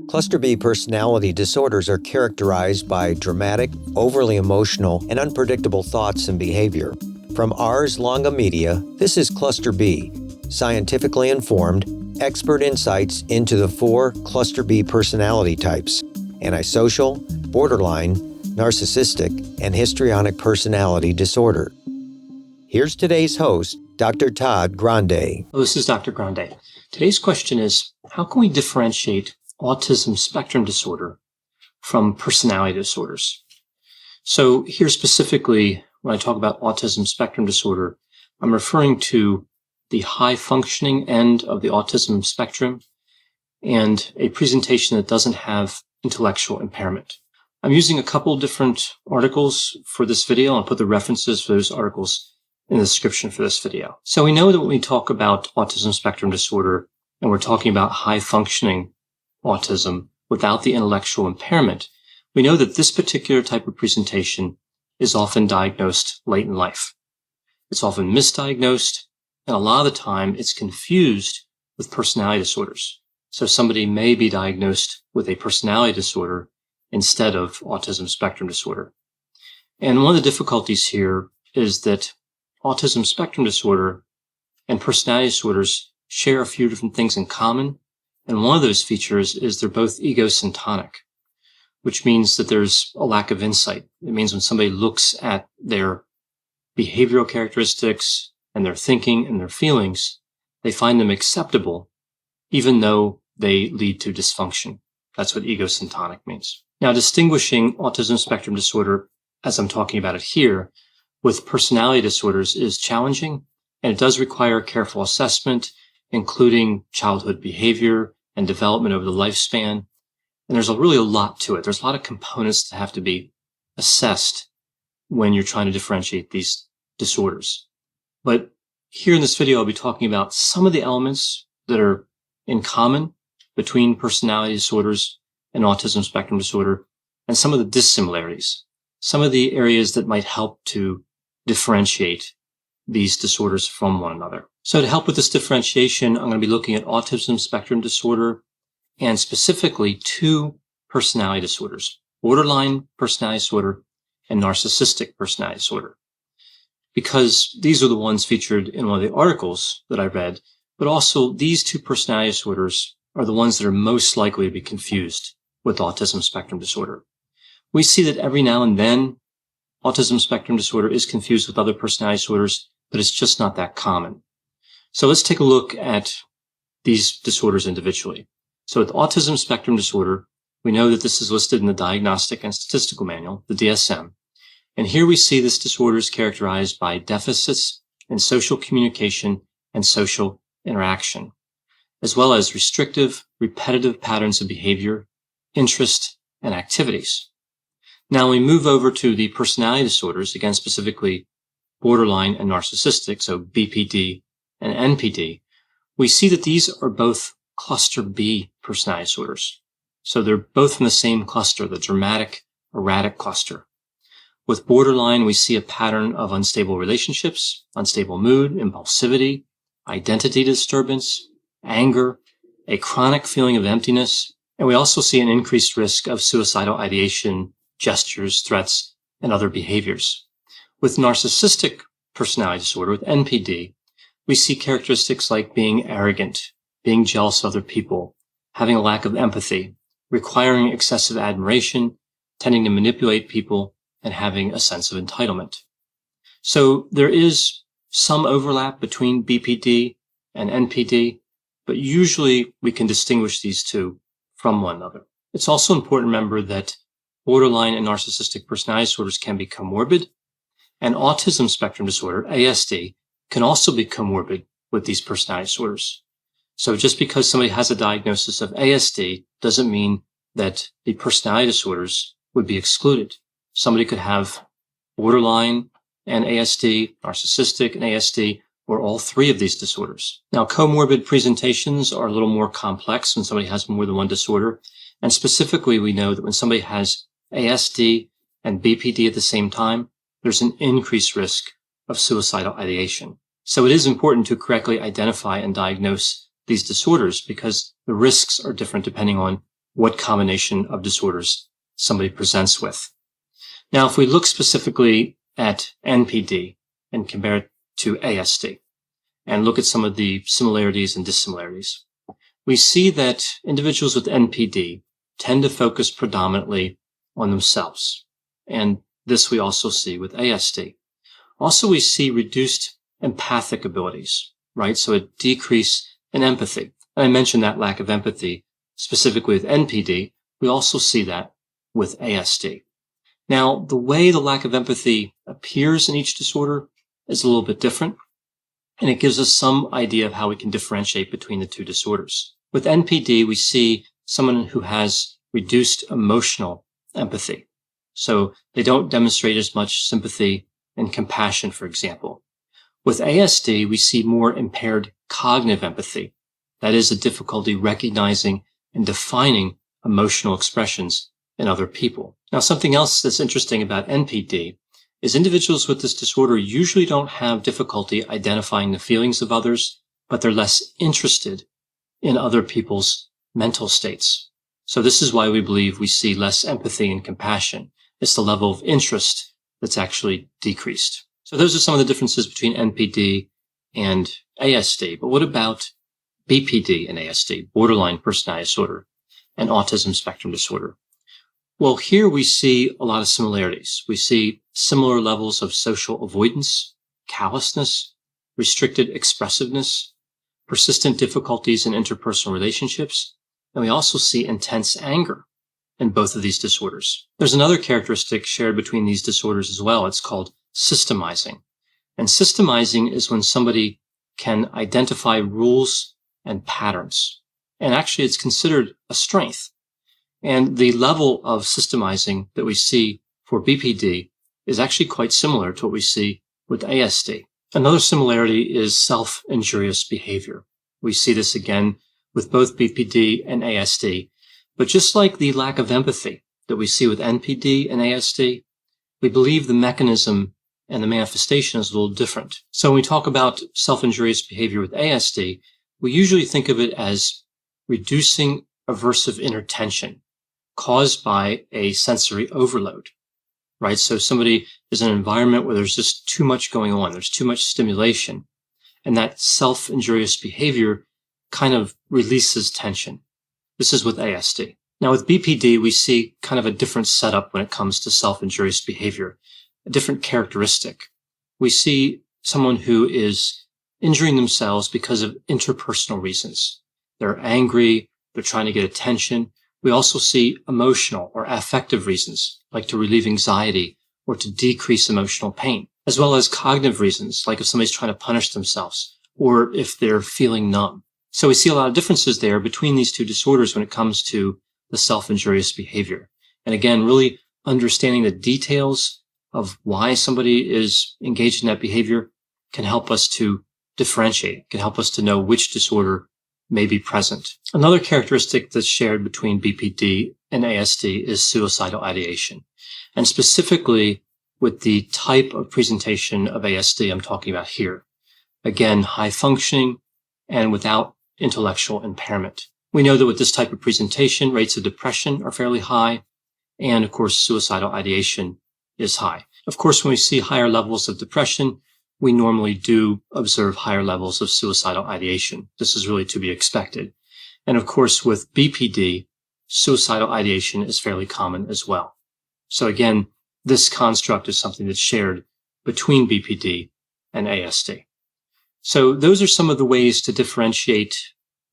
Cluster B personality disorders are characterized by dramatic, overly emotional, and unpredictable thoughts and behavior. From Ars Longa Media, this is Cluster B, scientifically informed, expert insights into the 4 Cluster B personality types: antisocial, borderline, narcissistic, and histrionic personality disorder. Here's today's host, Dr. Todd Grande. Hello, this is Dr. Grande. Today's question is, how can we differentiate autism spectrum disorder from personality disorders? So here specifically, when I talk about autism spectrum disorder, I'm referring to the high functioning end of the autism spectrum and a presentation that doesn't have intellectual impairment. I'm using a couple different articles for this video. I'll put the references for those articles in the description for this video. So we know that when we talk about autism spectrum disorder and we're talking about high functioning autism without the intellectual impairment, we know that this particular type of presentation is often diagnosed late in life. It's often misdiagnosed, and a lot of the time it's confused with personality disorders. So somebody may be diagnosed with a personality disorder instead of autism spectrum disorder. And one of the difficulties here is that autism spectrum disorder and personality disorders share a few different things in common. And one of those features is they're both egocentric, which means that there's a lack of insight. It means when somebody looks at their behavioral characteristics and their thinking and their feelings, they find them acceptable, even though they lead to dysfunction. That's what egocentric means. Now, distinguishing autism spectrum disorder, as I'm talking about it here, with personality disorders is challenging, and it does require careful assessment, including childhood behavior and development over the lifespan. And there's really a lot to it. There's a lot of components that have to be assessed when you're trying to differentiate these disorders. But here in this video, I'll be talking about some of the elements that are in common between personality disorders and autism spectrum disorder, and some of the dissimilarities, some of the areas that might help to differentiate these disorders from one another. So to help with this differentiation, I'm going to be looking at autism spectrum disorder and specifically 2 personality disorders: borderline personality disorder and narcissistic personality disorder, because these are the ones featured in one of the articles that I read, but also these 2 personality disorders are the ones that are most likely to be confused with autism spectrum disorder. We see that every now and then autism spectrum disorder is confused with other personality disorders, but it's just not that common. So let's take a look at these disorders individually. So with autism spectrum disorder, we know that this is listed in the Diagnostic and Statistical Manual, the DSM. And here we see this disorder is characterized by deficits in social communication and social interaction, as well as restrictive, repetitive patterns of behavior, interest, and activities. Now we move over to the personality disorders, again specifically borderline and narcissistic, so BPD and NPD. We see that these are both cluster B personality disorders. So they're both in the same cluster, the dramatic, erratic cluster. With borderline, we see a pattern of unstable relationships, unstable mood, impulsivity, identity disturbance, anger, a chronic feeling of emptiness, and we also see an increased risk of suicidal ideation, gestures, threats, and other behaviors. With narcissistic personality disorder, with NPD, we see characteristics like being arrogant, being jealous of other people, having a lack of empathy, requiring excessive admiration, tending to manipulate people, and having a sense of entitlement. So there is some overlap between BPD and NPD, but usually we can distinguish these 2 from one another. It's also important to remember that borderline and narcissistic personality disorders can be comorbid, and autism spectrum disorder, ASD, can also be comorbid with these personality disorders. So just because somebody has a diagnosis of ASD doesn't mean that the personality disorders would be excluded. Somebody could have borderline and ASD, narcissistic and ASD, or all 3 of these disorders. Now, comorbid presentations are a little more complex when somebody has more than one disorder. And specifically, we know that when somebody has ASD and BPD at the same time, there's an increased risk of suicidal ideation. So it is important to correctly identify and diagnose these disorders because the risks are different depending on what combination of disorders somebody presents with. Now, if we look specifically at NPD and compare it to ASD and look at some of the similarities and dissimilarities, we see that individuals with NPD tend to focus predominantly on themselves. And this we also see with ASD. Also, we see reduced empathic abilities, right? So a decrease in empathy. And I mentioned that lack of empathy specifically with NPD. We also see that with ASD. Now, the way the lack of empathy appears in each disorder is a little bit different, and it gives us some idea of how we can differentiate between the two disorders. With NPD, we see someone who has reduced emotional empathy. So they don't demonstrate as much sympathy and compassion, for example. With ASD, we see more impaired cognitive empathy. That is, a difficulty recognizing and defining emotional expressions in other people. Now, something else that's interesting about NPD is individuals with this disorder usually don't have difficulty identifying the feelings of others, but they're less interested in other people's mental states. So this is why we believe we see less empathy and compassion. It's the level of interest that's actually decreased. So those are some of the differences between NPD and ASD. But what about BPD and ASD, borderline personality disorder, and autism spectrum disorder? Well, here we see a lot of similarities. We see similar levels of social avoidance, callousness, restricted expressiveness, persistent difficulties in interpersonal relationships, and we also see intense anger in both of these disorders. There's another characteristic shared between these disorders as well. It's called systemizing. And systemizing is when somebody can identify rules and patterns. And actually, it's considered a strength. And the level of systemizing that we see for BPD is actually quite similar to what we see with ASD. Another similarity is self-injurious behavior. We see this again with both BPD and ASD. But just like the lack of empathy that we see with NPD and ASD, we believe the mechanism and the manifestation is a little different. So when we talk about self-injurious behavior with ASD, we usually think of it as reducing aversive inner tension caused by a sensory overload, right? So somebody is in an environment where there's just too much going on. There's too much stimulation. And that self-injurious behavior kind of releases tension. This is with ASD. Now with BPD, we see kind of a different setup when it comes to self-injurious behavior, a different characteristic. We see someone who is injuring themselves because of interpersonal reasons. They're angry. They're trying to get attention. We also see emotional or affective reasons, like to relieve anxiety or to decrease emotional pain, as well as cognitive reasons, like if somebody's trying to punish themselves or if they're feeling numb. So we see a lot of differences there between these two disorders when it comes to the self-injurious behavior. And again, really understanding the details of why somebody is engaged in that behavior can help us to differentiate, can help us to know which disorder may be present. Another characteristic that's shared between BPD and ASD is suicidal ideation. And specifically with the type of presentation of ASD I'm talking about here. Again, high functioning and without intellectual impairment. We know that with this type of presentation, rates of depression are fairly high, and of course, suicidal ideation is high. Of course, when we see higher levels of depression, we normally do observe higher levels of suicidal ideation. This is really to be expected. And of course, with BPD, suicidal ideation is fairly common as well. So again, this construct is something that's shared between BPD and ASD. So those are some of the ways to differentiate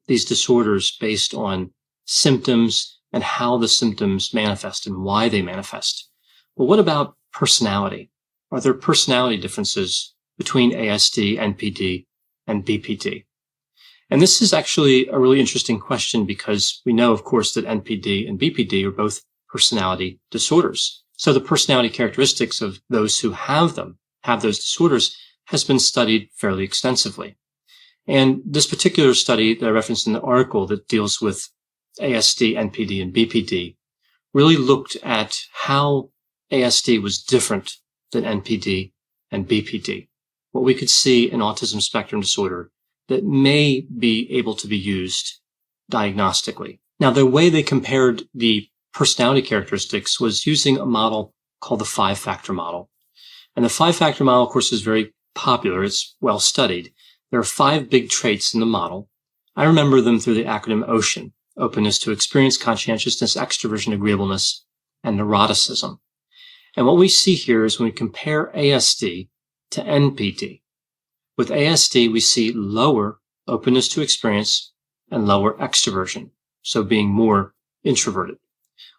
these disorders based on symptoms and how the symptoms manifest and why they manifest. Well, what about personality? Are there personality differences between ASD, NPD, and BPD? And this is actually a really interesting question because we know, of course, that NPD and BPD are both personality disorders. So the personality characteristics of those who have those disorders, has been studied fairly extensively. And this particular study that I referenced in the article that deals with ASD, NPD, and BPD really looked at how ASD was different than NPD and BPD. What we could see in autism spectrum disorder that may be able to be used diagnostically. Now, the way they compared the personality characteristics was using a model called the 5-factor model. And the 5-factor model, of course, is very popular. It's well studied. There are 5 big traits in the model. I remember them through the acronym OCEAN: openness to experience, conscientiousness, extroversion, agreeableness, and neuroticism. And what we see here is when we compare ASD to NPD. With ASD, we see lower openness to experience and lower extroversion, so being more introverted.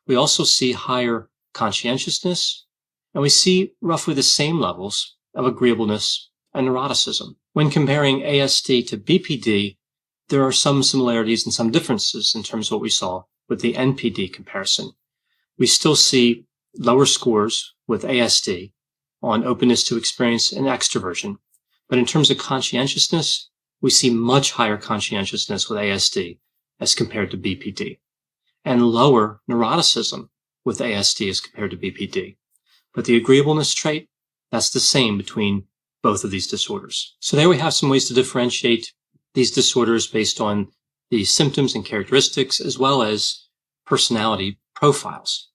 We also see higher conscientiousness, and we see roughly the same levels of agreeableness and neuroticism. When comparing ASD to BPD, there are some similarities and some differences in terms of what we saw with the NPD comparison. We still see lower scores with ASD on openness to experience and extroversion, but in terms of conscientiousness, we see much higher conscientiousness with ASD as compared to BPD, and lower neuroticism with ASD as compared to BPD. But the agreeableness trait, that's the same between both of these disorders. So there we have some ways to differentiate these disorders based on the symptoms and characteristics, as well as personality profiles.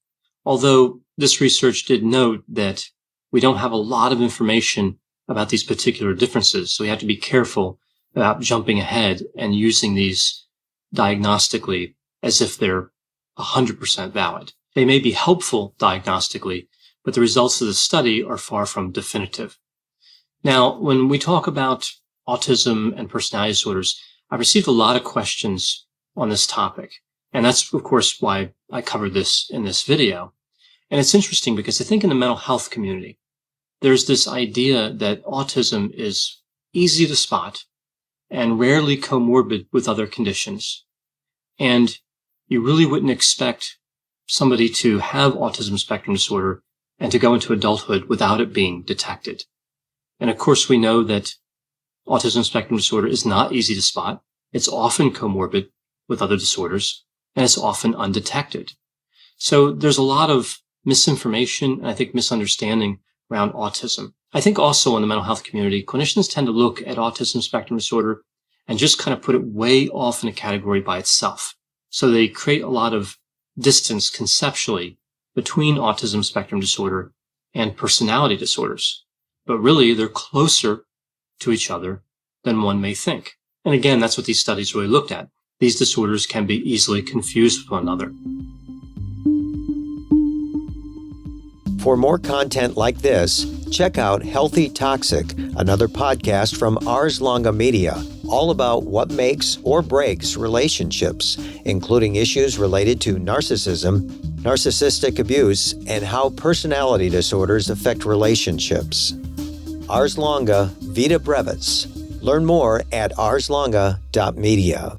Although this research did note that we don't have a lot of information about these particular differences, so we have to be careful about jumping ahead and using these diagnostically as if they're 100% valid. They may be helpful diagnostically, but the results of the study are far from definitive. Now, when we talk about autism and personality disorders, I've received a lot of questions on this topic. And that's, of course, why I covered this in this video. And it's interesting because I think in the mental health community, there's this idea that autism is easy to spot and rarely comorbid with other conditions. And you really wouldn't expect somebody to have autism spectrum disorder and to go into adulthood without it being detected. And of course, we know that autism spectrum disorder is not easy to spot. It's often comorbid with other disorders, and it's often undetected. So there's a lot of misinformation and I think misunderstanding around autism. I think also in the mental health community, clinicians tend to look at autism spectrum disorder and just kind of put it way off in a category by itself. So they create a lot of distance conceptually between autism spectrum disorder and personality disorders. But really, they're closer to each other than one may think. And again, that's what these studies really looked at. These disorders can be easily confused with one another. For more content like this, check out Healthy Toxic, another podcast from Ars Longa Media, all about what makes or breaks relationships, including issues related to narcissism, narcissistic abuse, and how personality disorders affect relationships. Ars Longa Vita Brevis. Learn more at arslonga.media.